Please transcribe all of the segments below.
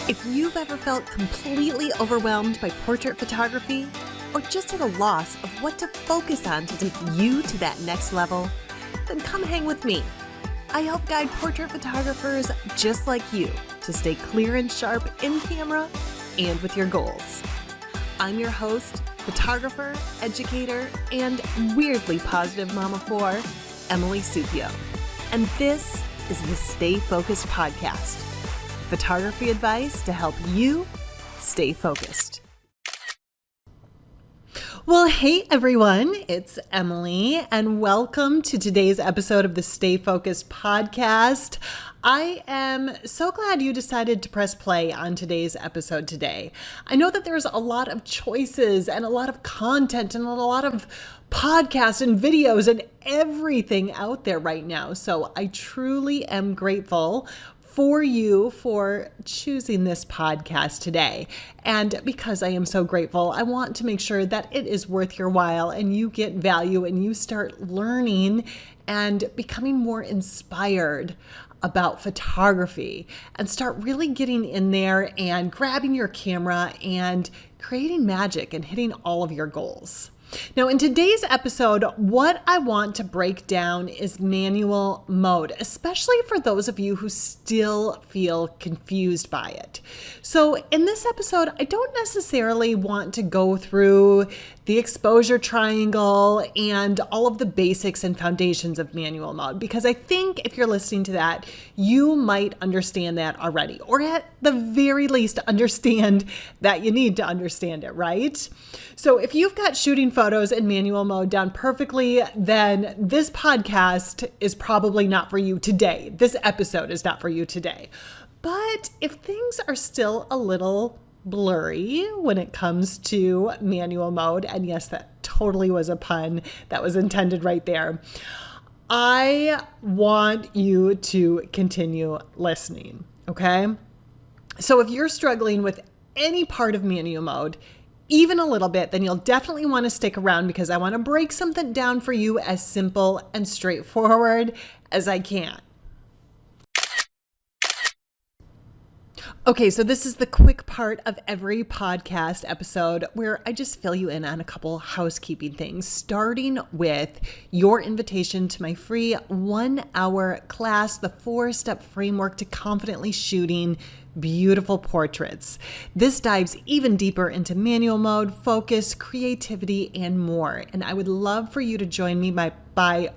If you've ever felt completely overwhelmed by portrait photography, or just at a loss of what to focus on to take you to that next level, then come hang with me. I help guide portrait photographers just like you to stay clear and sharp in camera and with your goals. I'm your host, photographer, educator, and weirdly positive mama of four, Emily Supio. And this is the Stay Focused podcast. Photography advice to help you stay focused. Well, hey everyone, it's Emily, and welcome to today's episode of the Stay Focused podcast. I am so glad you decided to press play on today's episode today. I know that there's a lot of choices and a lot of content and a lot of podcasts and videos and everything out there right now. So I truly am grateful for you for choosing this podcast today. And because I am so grateful, I want to make sure that it is worth your while and you get value and you start learning and becoming more inspired about photography and start really getting in there and grabbing your camera and creating magic and hitting all of your goals. Now, in today's episode, what I want to break down is manual mode, especially for those of you who still feel confused by it. So in this episode, I don't necessarily want to go through the exposure triangle and all of the basics and foundations of manual mode, because I think if you're listening to that, you might understand that already, or at the very least understand that you need to understand it, right? So if you've got shooting photos in manual mode down perfectly, then this podcast is probably not for you today. This episode is not for you today. But if things are still a little blurry when it comes to manual mode, and yes, that totally was a pun that was intended right there, I want you to continue listening, okay? So if you're struggling with any part of manual mode, even a little bit, then you'll definitely want to stick around because I want to break something down for you as simple and straightforward as I can. Okay, so this is the quick part of every podcast episode where I just fill you in on a couple housekeeping things, starting with your invitation to my free 1-hour class, the 4-step framework to confidently shooting beautiful portraits. This dives even deeper into manual mode, focus, creativity, and more. And I would love for you to join me by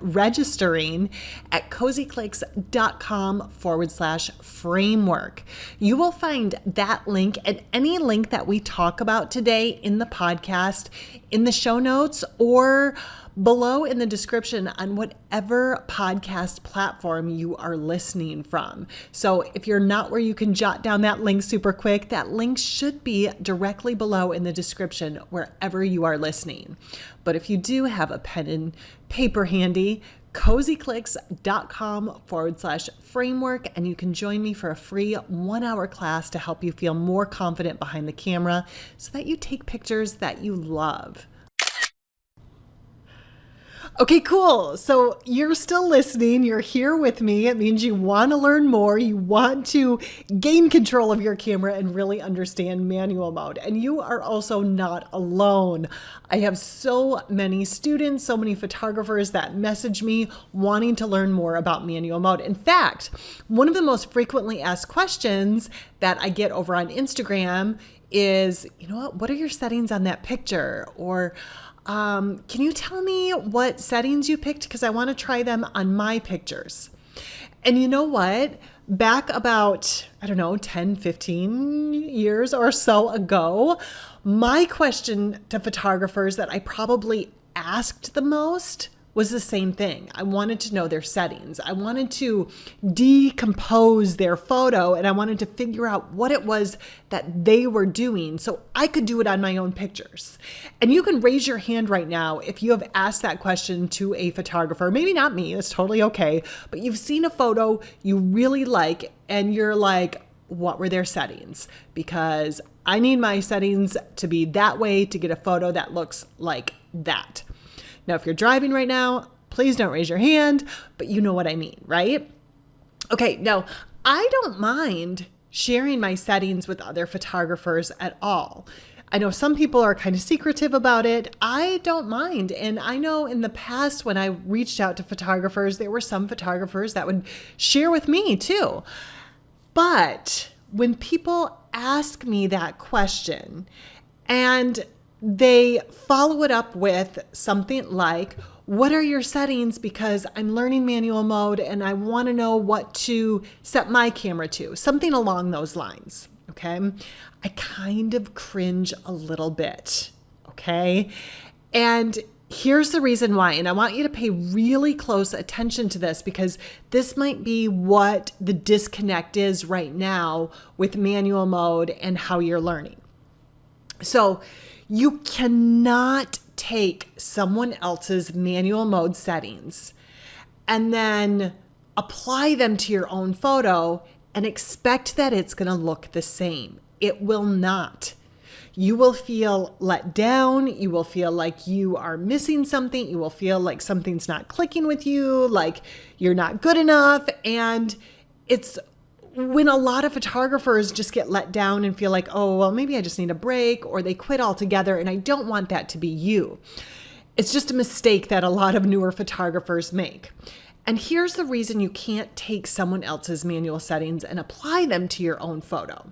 registering at cozyclicks.com/framework. You will find that link and any link that we talk about today in the podcast, in the show notes, or below in the description on whatever podcast platform you are listening from. So if you're not where you can jot down that link super quick, that link should be directly below in the description wherever you are listening. But if you do have a pen and paper handy, cozyclicks.com/framework, and you can join me for a free 1-hour class to help you feel more confident behind the camera so that you take pictures that you love. Okay, cool. So you're still listening. You're here with me. It means you want to learn more. You want to gain control of your camera and really understand manual mode. And you are also not alone. I have so many students, so many photographers that message me wanting to learn more about manual mode. In fact, one of the most frequently asked questions that I get over on Instagram is, what are your settings on that picture? Or can you tell me what settings you picked? Because I want to try them on my pictures. And you know what? Back about, 10, 15 years or so ago, my question to photographers that I probably asked the most was the same thing. I wanted to know their settings. I wanted to decompose their photo, and I wanted to figure out what it was that they were doing so I could do it on my own pictures. And you can raise your hand right now if you have asked that question to a photographer. Maybe not me, that's totally okay, but you've seen a photo you really like and you're like, what were their settings? Because I need my settings to be that way to get a photo that looks like that. Now, if you're driving right now, please don't raise your hand, but you know what I mean, right? Okay, now I don't mind sharing my settings with other photographers at all. I know some people are kind of secretive about it. I don't mind. And I know in the past when I reached out to photographers, there were some photographers that would share with me too. But when people ask me that question and they follow it up with something like, what are your settings? Because I'm learning manual mode and I want to know what to set my camera to. Something along those lines. Okay. I kind of cringe a little bit. Okay. And here's the reason why. And I want you to pay really close attention to this because this might be what the disconnect is right now with manual mode and how you're learning. So you cannot take someone else's manual mode settings and then apply them to your own photo and expect that it's going to look the same. It will not. You will feel let down. You will feel like you are missing something. You will feel like something's not clicking with you, like you're not good enough. And it's when a lot of photographers just get let down and feel like, oh, well, maybe I just need a break, or they quit altogether. And I don't want that to be you. It's just a mistake that a lot of newer photographers make. And here's the reason you can't take someone else's manual settings and apply them to your own photo.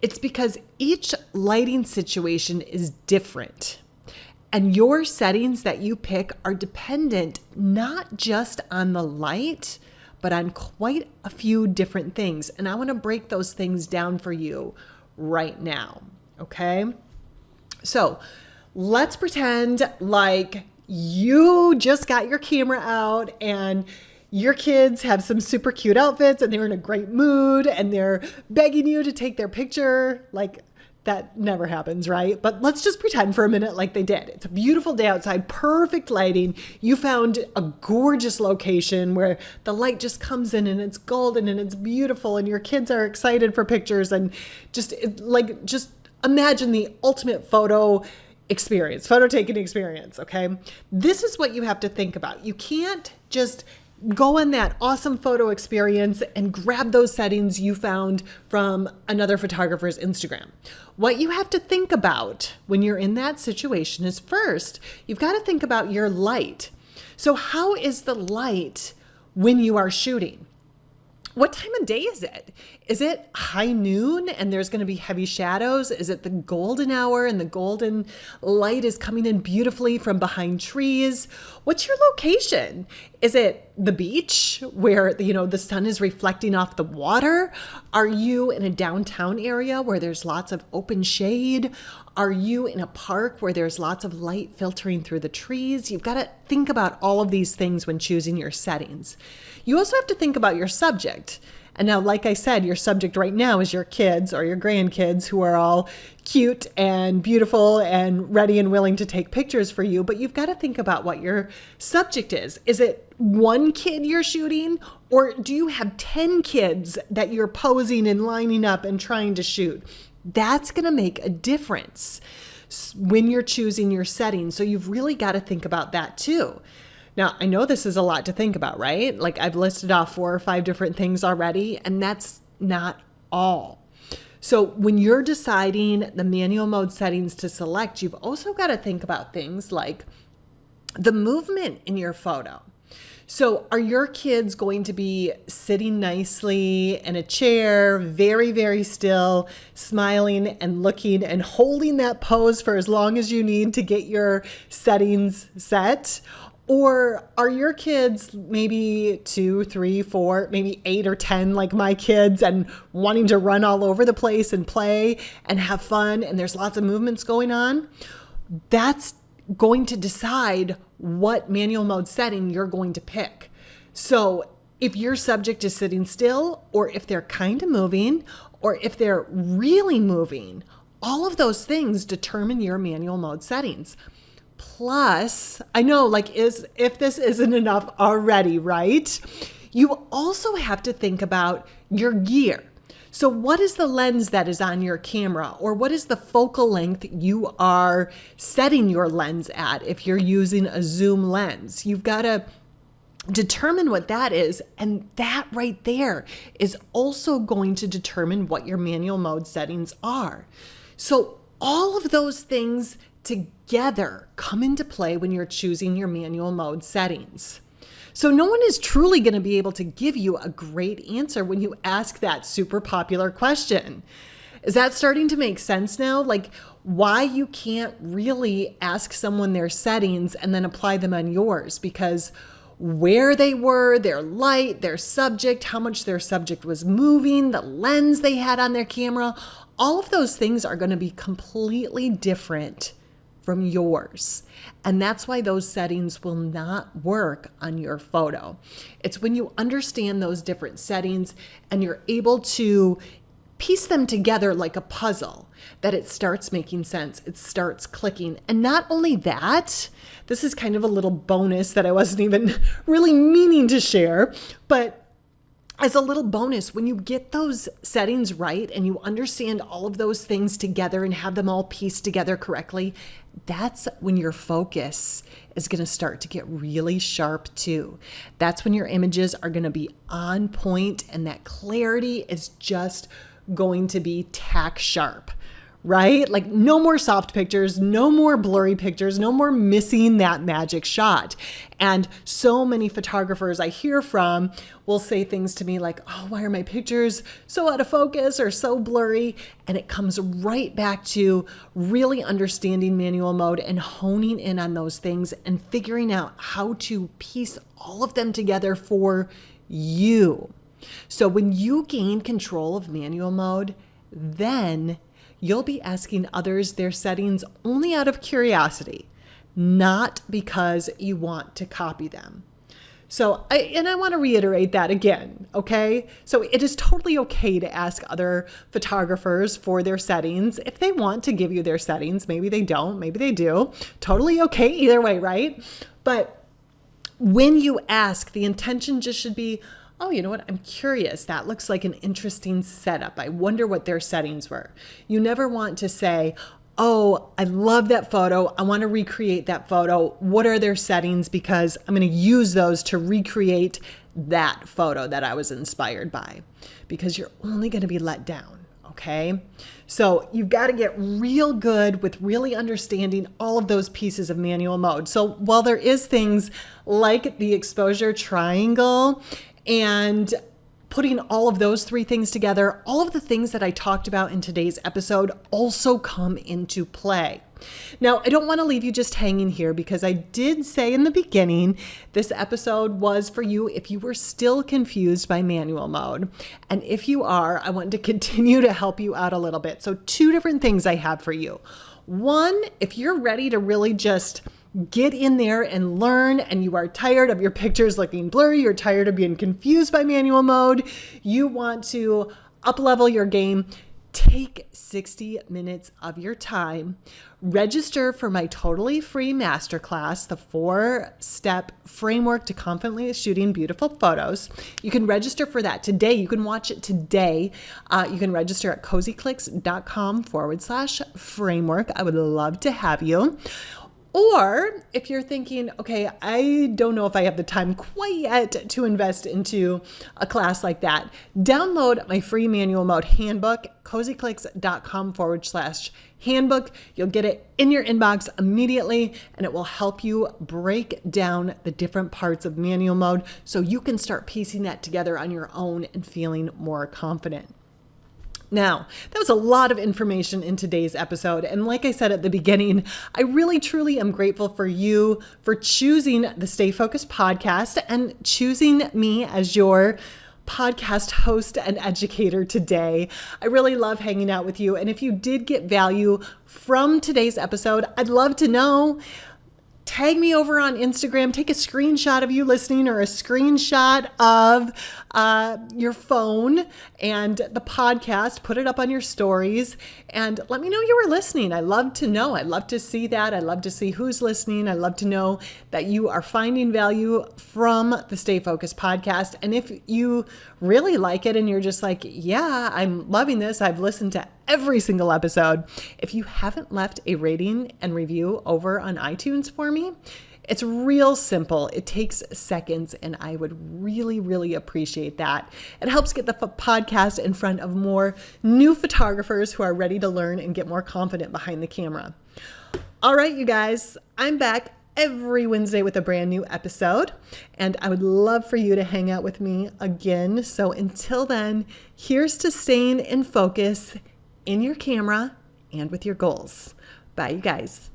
It's because each lighting situation is different. And your settings that you pick are dependent not just on the light, but on quite a few different things. And I want to break those things down for you right now. Okay? So let's pretend like you just got your camera out and your kids have some super cute outfits and they're in a great mood and they're begging you to take their picture. Like, that never happens, right? But let's just pretend for a minute like they did. It's a beautiful day outside, perfect lighting. You found a gorgeous location where the light just comes in and it's golden and it's beautiful and your kids are excited for pictures and just imagine the ultimate photo taking experience, okay? This is what you have to think about. You can't just go on that awesome photo experience and grab those settings you found from another photographer's Instagram. What you have to think about when you're in that situation is first, you've got to think about your light. So how is the light when you are shooting? What time of day is it? Is it high noon and there's going to be heavy shadows? Is it the golden hour and the golden light is coming in beautifully from behind trees? What's your location? Is it the beach where, the sun is reflecting off the water? Are you in a downtown area where there's lots of open shade? Are you in a park where there's lots of light filtering through the trees? You've got to think about all of these things when choosing your settings. You also have to think about your subject. And now, like I said, your subject right now is your kids or your grandkids who are all cute and beautiful and ready and willing to take pictures for you. But you've got to think about what your subject is. Is it one kid you're shooting, or do you have 10 kids that you're posing and lining up and trying to shoot? That's going to make a difference when you're choosing your settings. So you've really got to think about that too. Now, I know this is a lot to think about, right? Like, I've listed off 4 or 5 different things already, and that's not all. So when you're deciding the manual mode settings to select, you've also got to think about things like the movement in your photo. So are your kids going to be sitting nicely in a chair, very, very still, smiling and looking and holding that pose for as long as you need to get your settings set? Or are your kids maybe 2, 3, 4, maybe 8 or 10 like my kids and wanting to run all over the place and play and have fun and there's lots of movements going on? That's going to decide what manual mode setting you're going to pick. So if your subject is sitting still, or if they're kind of moving, or if they're really moving, all of those things determine your manual mode settings. Plus, I know, if this isn't enough already, right? You also have to think about your gear. So what is the lens that is on your camera, or what is the focal length you are setting your lens at if you're using a zoom lens? You've got to determine what that is. And that right there is also going to determine what your manual mode settings are. So all of those things together come into play when you're choosing your manual mode settings. So no one is truly going to be able to give you a great answer when you ask that super popular question. Is that starting to make sense now? Like why you can't really ask someone their settings and then apply them on yours, because where they were, their light, their subject, how much their subject was moving, the lens they had on their camera, all of those things are going to be completely different from yours. And that's why those settings will not work on your photo. It's when you understand those different settings and you're able to piece them together like a puzzle that it starts making sense. It starts clicking. And not only that, this is kind of a little bonus that I wasn't even really meaning to share, but as a little bonus, when you get those settings right and you understand all of those things together and have them all pieced together correctly, that's when your focus is going to start to get really sharp too. That's when your images are going to be on point and that clarity is just going to be tack sharp, right? Like no more soft pictures, no more blurry pictures, no more missing that magic shot. And so many photographers I hear from will say things to me like, oh, why are my pictures so out of focus or so blurry? And it comes right back to really understanding manual mode and honing in on those things and figuring out how to piece all of them together for you. So when you gain control of manual mode, then you'll be asking others their settings only out of curiosity, not because you want to copy them. So I want to reiterate that again, okay? So it is totally okay to ask other photographers for their settings. If they want to give you their settings, maybe they don't, maybe they do. Totally okay either way, right? But when you ask, the intention just should be, oh, you know what? I'm curious. That looks like an interesting setup. I wonder what their settings were. You never want to say, oh, I love that photo. I want to recreate that photo. What are their settings? Because I'm going to use those to recreate that photo that I was inspired by. Because you're only going to be let down, okay? So you've got to get real good with really understanding all of those pieces of manual mode. So while there is things like the exposure triangle and putting all of those three things together, all of the things that I talked about in today's episode also come into play. Now, I don't want to leave you just hanging here because I did say in the beginning, this episode was for you if you were still confused by manual mode. And if you are, I want to continue to help you out a little bit. So 2 different things I have for you. One, if you're ready to really just get in there and learn, and you are tired of your pictures looking blurry, you're tired of being confused by manual mode, you want to up-level your game, take 60 minutes of your time, register for my totally free masterclass, the 4-step framework to confidently shooting beautiful photos. You can register for that today. You can watch it today. You can register at cozyclicks.com/framework. I would love to have you. Or if you're thinking, okay, I don't know if I have the time quite yet to invest into a class like that, download my free manual mode handbook, cozyclicks.com/handbook. You'll get it in your inbox immediately, and it will help you break down the different parts of manual mode so you can start piecing that together on your own and feeling more confident. Now, that was a lot of information in today's episode. And like I said at the beginning, I really, truly am grateful for you for choosing the Stay Focused podcast and choosing me as your podcast host and educator today. I really love hanging out with you. And if you did get value from today's episode, I'd love to know. Tag me over on Instagram, take a screenshot of you listening or a screenshot of your phone and the podcast, put it up on your stories and let me know you were listening. I love to know. I love to see that. I love to see who's listening. I love to know that you are finding value from the Stay Focused podcast. And if you really like it and you're just like, yeah, I'm loving this. I've listened to every single episode. If you haven't left a rating and review over on iTunes for me, It's real simple. It takes seconds, and I would really, really appreciate that. It helps get the podcast in front of more new photographers who are ready to learn and get more confident behind the camera. All right, you guys, I'm back every Wednesday with a brand new episode, and I would love for you to hang out with me again. So until then, here's to staying in focus in your camera and with your goals. Bye, you guys.